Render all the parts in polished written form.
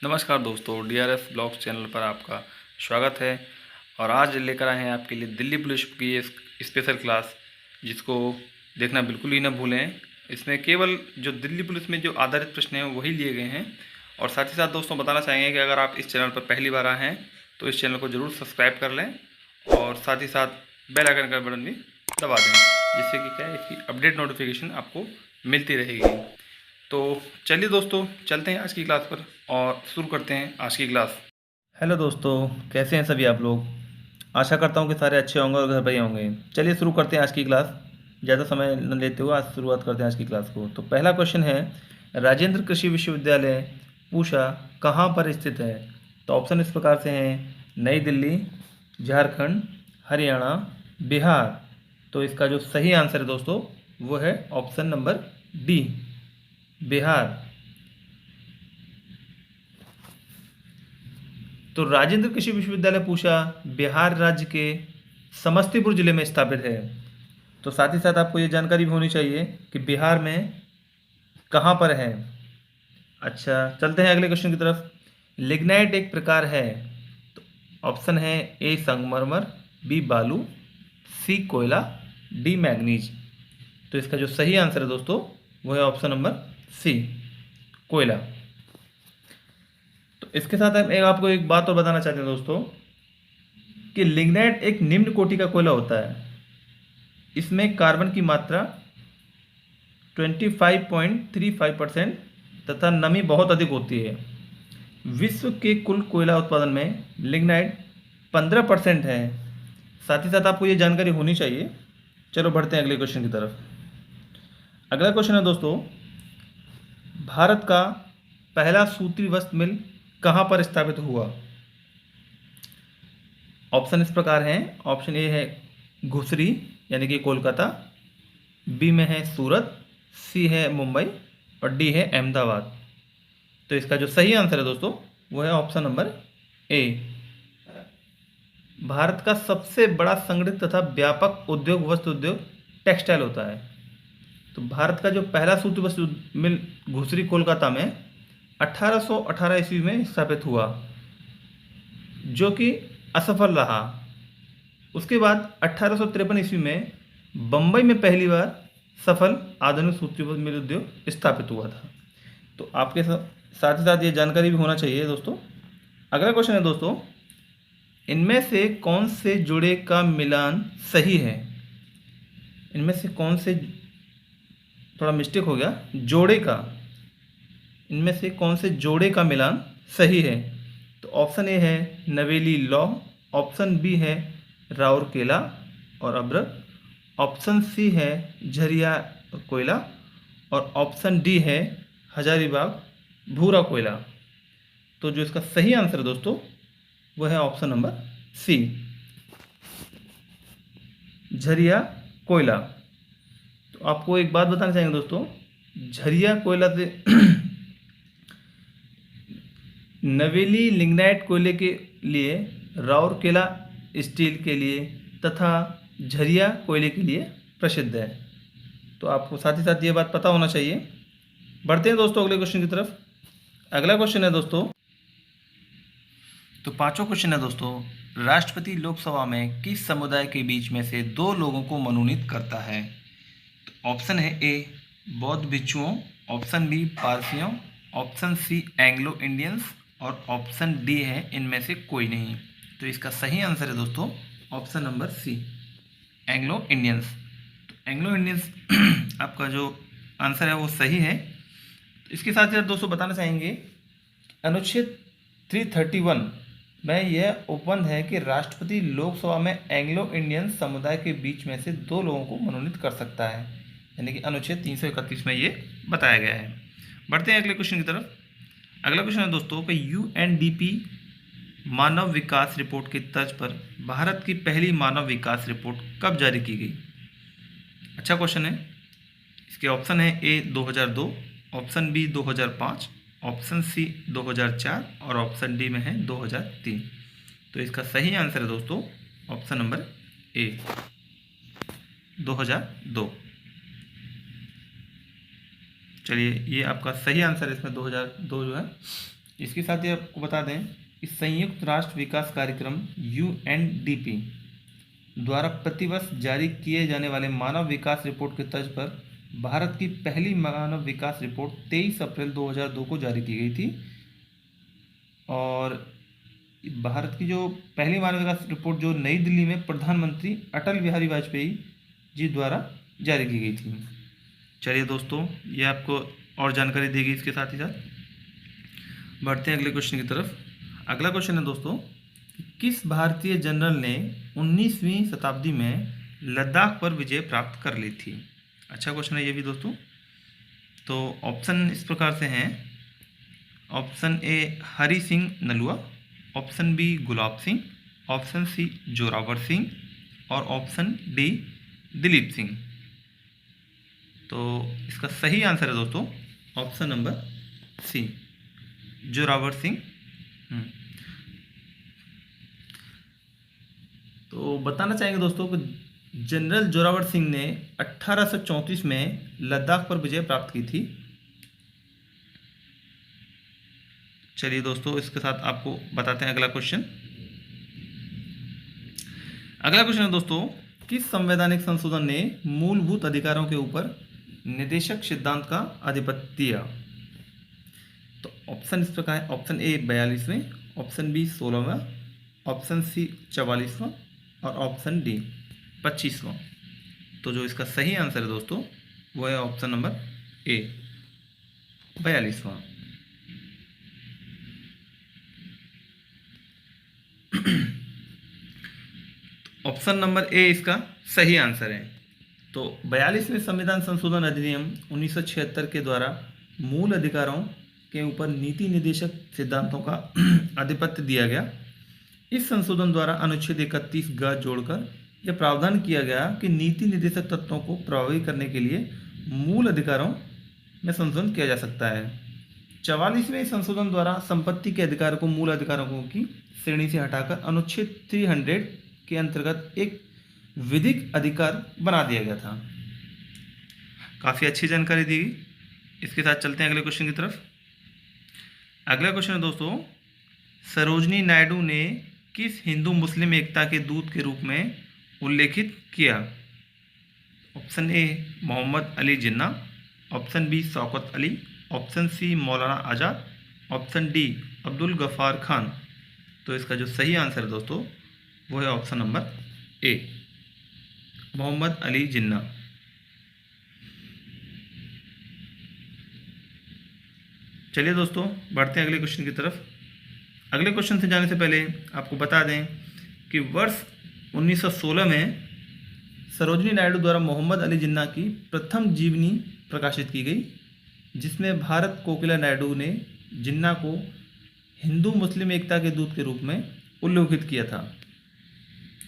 नमस्कार दोस्तों, DRS blogs channel पर आपका स्वागत है। और आज लेकर आए हैं आपके लिए दिल्ली पुलिस की एक स्पेशल क्लास, जिसको देखना बिल्कुल ही ना भूलें। इसमें केवल जो दिल्ली पुलिस में जो आधारित प्रश्न हैं वही लिए गए हैं। और साथ ही साथ दोस्तों बताना चाहेंगे कि अगर आप इस चैनल पर पहली बार आए हैं तो इस चैनल को ज़रूर सब्सक्राइब कर लें और साथ ही साथ बेल आइकन का बटन भी दबा दें, जिससे कि क्या है, इसकी अपडेट नोटिफिकेशन आपको मिलती रहेगी। तो चलिए दोस्तों, चलते हैं आज की क्लास पर और शुरू करते हैं आज की क्लास। हेलो दोस्तों, कैसे हैं सभी आप लोग। आशा करता हूं कि सारे अच्छे होंगे और घर पर ही होंगे। चलिए शुरू करते हैं आज की क्लास। ज़्यादा समय न लेते हुए आज शुरुआत करते हैं आज की क्लास को। तो पहला क्वेश्चन है, राजेंद्र कृषि विश्वविद्यालय पूषा कहाँ पर स्थित है। तो ऑप्शन इस प्रकार से हैं, नई दिल्ली, झारखंड, हरियाणा, बिहार। तो इसका जो सही आंसर है दोस्तों वो है ऑप्शन नंबर डी, बिहार। तो राजेंद्र कृषि विश्वविद्यालय पूषा बिहार राज्य के समस्तीपुर जिले में स्थापित है। तो साथ ही साथ आपको ये जानकारी भी होनी चाहिए कि बिहार में कहाँ पर है। अच्छा, चलते हैं अगले क्वेश्चन की तरफ। लिग्नाइट एक प्रकार है। तो ऑप्शन है ए संगमरमर, बी बालू, सी कोयला, डी मैग्नीज। तो इसका जो सही आंसर है दोस्तों वो है ऑप्शन नंबर सी, कोयला। तो इसके साथ हम आपको एक बात और बताना चाहते हैं दोस्तों कि लिग्नाइट एक निम्न कोटि का कोयला होता है। इसमें कार्बन की मात्रा 25.35% तथा नमी बहुत अधिक होती है। विश्व के कुल कोयला उत्पादन में लिग्नाइट 15% है। साथ ही साथ आपको ये जानकारी होनी चाहिए। चलो बढ़ते हैं अगले क्वेश्चन की तरफ। अगला क्वेश्चन है दोस्तों, भारत का पहला सूती वस्त्र मिल कहाँ पर स्थापित हुआ। ऑप्शन इस प्रकार हैं। ऑप्शन ए है घुसरी यानी कि कोलकाता, बी में है सूरत, सी है मुंबई और डी है अहमदाबाद। तो इसका जो सही आंसर है दोस्तों वो है ऑप्शन नंबर ए। भारत का सबसे बड़ा संगठित तथा व्यापक उद्योग वस्त्र उद्योग टेक्सटाइल होता है। तो भारत का जो पहला सूती वस्त्र मिल घुसरी कोलकाता में 1818 ईस्वी में स्थापित हुआ, जो कि असफल रहा। उसके बाद 1853 ईस्वी में बम्बई में पहली बार सफल आधुनिक सूती मिल उद्योग स्थापित हुआ था। तो आपके साथ ही साथ ये जानकारी भी होना चाहिए दोस्तों। अगला क्वेश्चन है दोस्तों, इनमें से कौन से जोड़े का मिलान सही है। इनमें से कौन से, थोड़ा मिस्टेक हो गया, जोड़े का, इनमें से कौन से जोड़े का मिलान सही है। तो ऑप्शन ए है नवेली लौह, ऑप्शन बी है राउरकेला और अब्रक, ऑप्शन सी है झरिया कोयला और ऑप्शन डी है हजारीबाग भूरा कोयला। तो जो इसका सही आंसर है दोस्तों वो है ऑप्शन नंबर सी, झरिया कोयला। तो आपको एक बात बताना चाहेंगे दोस्तों, झरिया कोयला से नवेली लिग्नाइट कोयले के लिए, राउरकेला स्टील के लिए तथा झरिया कोयले के लिए प्रसिद्ध है। तो आपको साथ ही साथ ये बात पता होना चाहिए। बढ़ते हैं दोस्तों अगले क्वेश्चन की तरफ। अगला क्वेश्चन है दोस्तों, तो पांचवा क्वेश्चन है दोस्तों, राष्ट्रपति लोकसभा में किस समुदाय के बीच में से दो लोगों को मनोनीत करता है। तो ऑप्शन है ए बौद्ध भिक्षुओं, ऑप्शन बी पारसियों, ऑप्शन सी एंग्लो इंडियंस और ऑप्शन डी है इनमें से कोई नहीं। तो इसका सही आंसर है दोस्तों option number C, Anglo Indians. तो एंग्लो इंडियंस आपका जो आंसर है वो सही है। इसके साथ ही दोस्तों बताना चाहेंगे, अनुच्छेद 331 में यह उपबंध है कि राष्ट्रपति लोकसभा में एंग्लो इंडियन समुदाय के बीच में से दो लोगों को मनोनीत कर सकता है, यानी कि अनुच्छेद 331 में ये बताया गया है। बढ़ते हैं अगले क्वेश्चन की तरफ। अगला क्वेश्चन है दोस्तों कि यूएनडीपी मानव विकास रिपोर्ट की तर्ज पर भारत की पहली मानव विकास रिपोर्ट कब जारी की गई। अच्छा क्वेश्चन है। इसके ऑप्शन है ए 2002, ऑप्शन बी 2005, ऑप्शन सी 2004 और ऑप्शन डी में है 2003। तो इसका सही आंसर है दोस्तों ऑप्शन नंबर ए, 2002। चलिए ये आपका सही आंसर है, इसमें 2002 जो है इसके साथ ही आपको बता दें कि संयुक्त राष्ट्र विकास कार्यक्रम UNDP द्वारा प्रतिवर्ष जारी किए जाने वाले मानव विकास रिपोर्ट के तर्ज पर भारत की पहली मानव विकास रिपोर्ट 23 अप्रैल 2002 को जारी की गई थी। और भारत की जो पहली मानव विकास रिपोर्ट जो नई दिल्ली में प्रधानमंत्री अटल बिहारी वाजपेयी जी द्वारा जारी की गई थी। चलिए दोस्तों, ये आपको और जानकारी देगी। इसके साथ ही साथ बढ़ते हैं अगले क्वेश्चन की तरफ। अगला क्वेश्चन है दोस्तों, किस भारतीय जनरल ने 19वीं शताब्दी में लद्दाख पर विजय प्राप्त कर ली थी? अच्छा क्वेश्चन है ये भी दोस्तों। तो ऑप्शन इस प्रकार से हैं। Option A Hari Singh Nalwa, option B Gulab Singh, option C Zorawar Singh और ऑप्शन डी दिलीप सिंह। तो इसका सही आंसर है दोस्तों option number C, Zorawar Singh. तो बताना चाहेंगे दोस्तों कि जनरल जोरावर सिंह ने 1834 में लद्दाख पर विजय प्राप्त की थी। चलिए दोस्तों, इसके साथ आपको बताते हैं अगला क्वेश्चन। अगला क्वेश्चन है दोस्तों, किस संवैधानिक संशोधन ने मूलभूत अधिकारों के ऊपर निदेशक सिद्धांत का आधिपत्य दिया? तो ऑप्शन इस प्रकार है। ऑप्शन ए 42वें, ऑप्शन बी 16वां, ऑप्शन सी 44वां और ऑप्शन डी 25वां। तो जो इसका सही आंसर है दोस्तों वो है ऑप्शन नंबर ए 42वां। ऑप्शन नंबर ए इसका सही आंसर है। तो 42वें संविधान संशोधन अधिनियम 1976 के द्वारा मूल अधिकारों के ऊपर नीति निदेशक सिद्धांतों का आधिपत्य दिया गया। इस संशोधन द्वारा अनुच्छेद 31 ग जोड़कर यह प्रावधान किया गया कि नीति निर्देशक तत्वों को प्रभावी करने के लिए मूल अधिकारों में संशोधन किया जा सकता है। 44वें संशोधन द्वारा संपत्ति के अधिकार को मूल अधिकारों की श्रेणी से हटाकर अनुच्छेद 300 के अंतर्गत एक विधिक अधिकार बना दिया गया था। काफ़ी अच्छी जानकारी दी गई। इसके साथ चलते हैं अगले क्वेश्चन की तरफ। अगला क्वेश्चन है दोस्तों, सरोजनी नायडू ने किस हिंदू मुस्लिम एकता के दूत के रूप में उल्लेखित किया? Option A Mohammad Ali Jinnah, option B Shaukat Ali, option C Maulana Azad, option D Abdul Ghaffar Khan. तो इसका जो सही आंसर है दोस्तों वो है option number A Mohammad Ali Jinnah. चलिए दोस्तों, बढ़ते हैं अगले क्वेश्चन की तरफ। अगले क्वेश्चन से जाने से पहले आपको बता दें कि वर्ष 1916 में सरोजनी नायडू द्वारा मोहम्मद अली जिन्ना की प्रथम जीवनी प्रकाशित की गई, जिसमें भारत कोकिला नायडू ने जिन्ना को हिंदू मुस्लिम एकता के दूत के रूप में उल्लेखित किया था।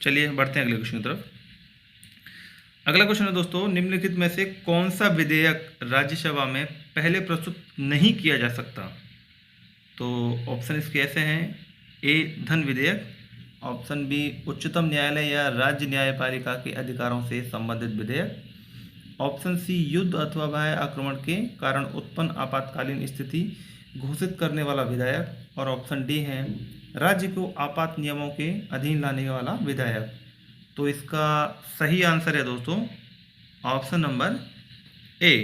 चलिए बढ़ते हैं अगले क्वेश्चन की तरफ। अगला क्वेश्चन है दोस्तों, निम्नलिखित में से कौन सा विधेयक राज्यसभा में पहले प्रस्तुत नहीं किया जा सकता? तो ऑप्शन इसके ऐसे हैं। ए धन विधेयक, ऑप्शन बी उच्चतम न्यायालय या राज्य न्यायपालिका के अधिकारों से संबंधित विधेयक, ऑप्शन सी युद्ध अथवा बाह्य आक्रमण के कारण उत्पन्न आपातकालीन स्थिति घोषित करने वाला विधेयक और ऑप्शन डी है राज्य को आपात नियमों के अधीन लाने वाला विधेयक। तो इसका सही आंसर है दोस्तों ऑप्शन नंबर ए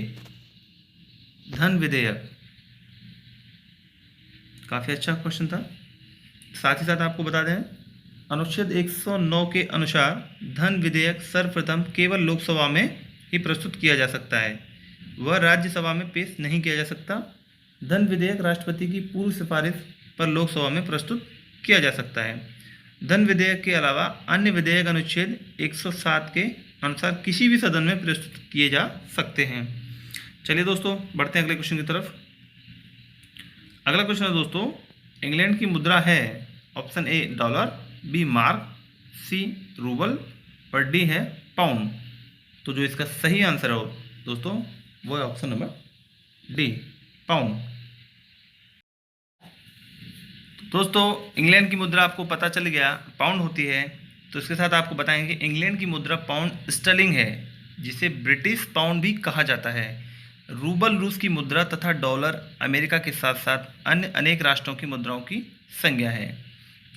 धन विधेयक। काफ़ी अच्छा क्वेश्चन था। साथ ही साथ आपको बता दें अनुच्छेद 109 के अनुसार धन विधेयक सर्वप्रथम केवल लोकसभा में ही प्रस्तुत किया जा सकता है, वह राज्यसभा में पेश नहीं किया जा सकता। धन विधेयक राष्ट्रपति की पूर्व सिफारिश पर लोकसभा में प्रस्तुत किया जा सकता है। धन विधेयक के अलावा अन्य विधेयक अनुच्छेद 107 के अनुसार किसी भी सदन में प्रस्तुत किए जा सकते हैं। चलिए दोस्तों बढ़ते हैं अगले क्वेश्चन की तरफ। अगला क्वेश्चन है दोस्तों, इंग्लैंड की मुद्रा है option A dollar, B mark, C rouble और डी है पाउंड। तो जो इसका सही आंसर है दोस्तों वो है ऑप्शन नंबर डी पाउंड। दोस्तों इंग्लैंड की मुद्रा आपको पता चल गया पाउंड होती है। तो इसके साथ आपको बताएंगे इंग्लैंड की मुद्रा पाउंड स्टर्लिंग है, जिसे ब्रिटिश पाउंड भी कहा जाता है। रूबल रूस की मुद्रा तथा डॉलर अमेरिका के साथ साथ अन्य अनेक राष्ट्रों की मुद्राओं की संज्ञा है।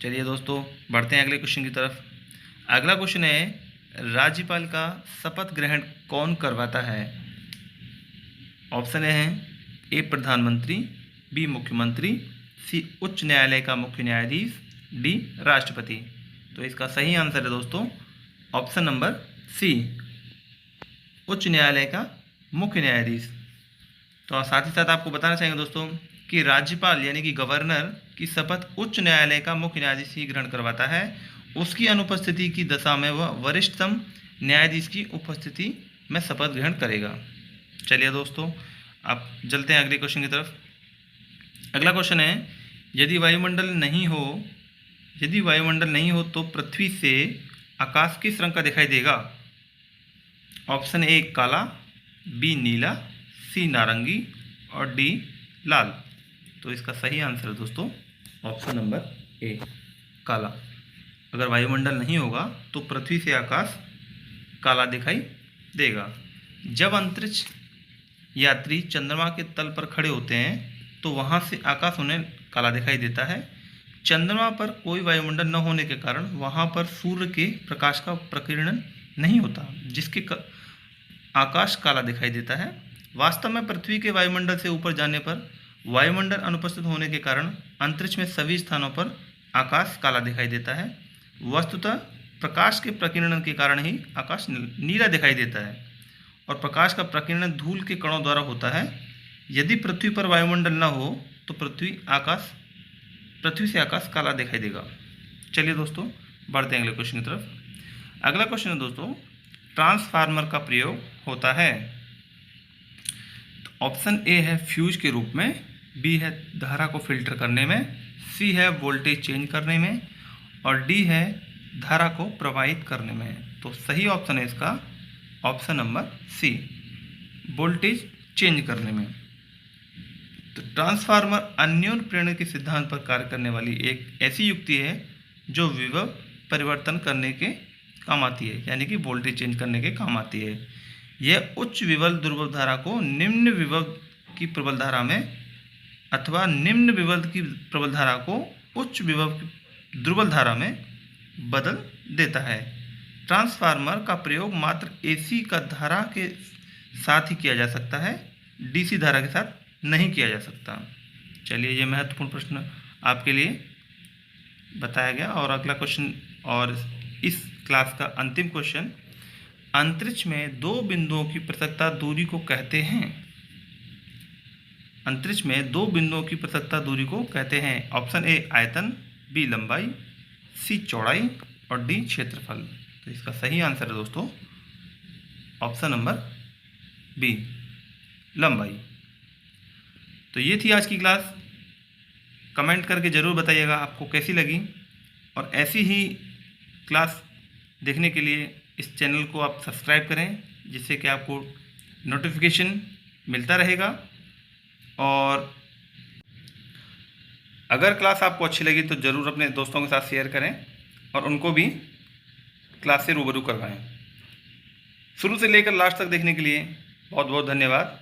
चलिए दोस्तों, बढ़ते हैं अगले क्वेश्चन की तरफ। अगला क्वेश्चन है, राज्यपाल का शपथ ग्रहण कौन करवाता है? ऑप्शन है ए प्रधानमंत्री, बी मुख्यमंत्री, सी उच्च न्यायालय का मुख्य न्यायाधीश, डी राष्ट्रपति। तो इसका सही आंसर है दोस्तों ऑप्शन नंबर सी, उच्च न्यायालय का मुख्य न्यायाधीश। तो साथ ही साथ आपको बताना चाहेंगे दोस्तों कि राज्यपाल यानी कि गवर्नर की शपथ उच्च न्यायालय का मुख्य न्यायाधीश ही ग्रहण करवाता है। उसकी अनुपस्थिति की दशा में वह वरिष्ठतम न्यायाधीश की उपस्थिति में शपथ ग्रहण करेगा। चलिए दोस्तों, आप चलते हैं अगले क्वेश्चन की तरफ। अगला क्वेश्चन है, यदि वायुमंडल नहीं हो तो पृथ्वी से आकाश किस रंग का दिखाई देगा? ऑप्शन ए काला, बी नीला, सी नारंगी और डी लाल। तो इसका सही आंसर है दोस्तों ऑप्शन नंबर ए काला। अगर वायुमंडल नहीं होगा तो पृथ्वी से आकाश काला दिखाई देगा। जब अंतरिक्ष यात्री चंद्रमा के तल पर खड़े होते हैं तो वहां से आकाश उन्हें काला दिखाई देता है। चंद्रमा पर कोई वायुमंडल न होने के कारण वहां पर सूर्य के प्रकाश का प्रकीर्णन नहीं होता, जिसके आकाश काला दिखाई देता है। वास्तव में पृथ्वी के वायुमंडल से ऊपर जाने पर वायुमंडल अनुपस्थित होने के कारण अंतरिक्ष में सभी स्थानों पर आकाश काला दिखाई देता है। वस्तुतः प्रकाश के प्रकीर्णन के कारण ही आकाश नीला दिखाई देता है और प्रकाश का प्रकीर्णन धूल के कणों द्वारा होता है। यदि पृथ्वी पर वायुमंडल न हो तो पृथ्वी से आकाश काला दिखाई देगा। चलिए दोस्तों, बढ़ते हैं अगले क्वेश्चन की तरफ। अगला क्वेश्चन है दोस्तों, ट्रांसफार्मर का प्रयोग होता है। ऑप्शन ए है फ्यूज के रूप में, बी है धारा को फिल्टर करने में, सी है वोल्टेज चेंज करने में और डी है धारा को प्रवाहित करने में। तो सही ऑप्शन है इसका option number C, voltage change करने में। तो ट्रांसफार्मर अन्योन्य प्रेरण के सिद्धांत पर कार्य करने वाली एक ऐसी युक्ति है जो विभव परिवर्तन करने के काम आती है, यानी कि वोल्टेज चेंज करने के काम आती है। यह उच्च विभव दुर्बल धारा को निम्न विभव की प्रबल धारा में अथवा निम्न विभव की प्रबल धारा को उच्च विभव की दुर्बल धारा में बदल देता है। ट्रांसफार्मर का प्रयोग मात्र एसी का धारा के साथ ही किया जा सकता है, डीसी धारा के साथ नहीं किया जा सकता। चलिए, ये महत्वपूर्ण प्रश्न आपके लिए बताया गया। और अगला क्वेश्चन और इस क्लास का अंतिम क्वेश्चन, अंतरिक्ष में दो बिंदुओं की पृथकता दूरी को कहते हैं। अंतरिक्ष में दो बिंदुओं की पृथकता दूरी को कहते हैं। ऑप्शन ए आयतन, बी लंबाई, सी चौड़ाई और डी क्षेत्रफल। तो इसका सही आंसर है दोस्तों ऑप्शन नंबर बी, लंबाई। तो ये थी आज की क्लास। कमेंट करके ज़रूर बताइएगा आपको कैसी लगी, और ऐसी ही क्लास देखने के लिए इस चैनल को आप सब्सक्राइब करें, जिससे कि आपको नोटिफिकेशन मिलता रहेगा। और अगर क्लास आपको अच्छी लगी तो ज़रूर अपने दोस्तों के साथ शेयर करें और उनको भी क्लास से रूबरू करवाएं। शुरू से लेकर लास्ट तक देखने के लिए बहुत बहुत धन्यवाद।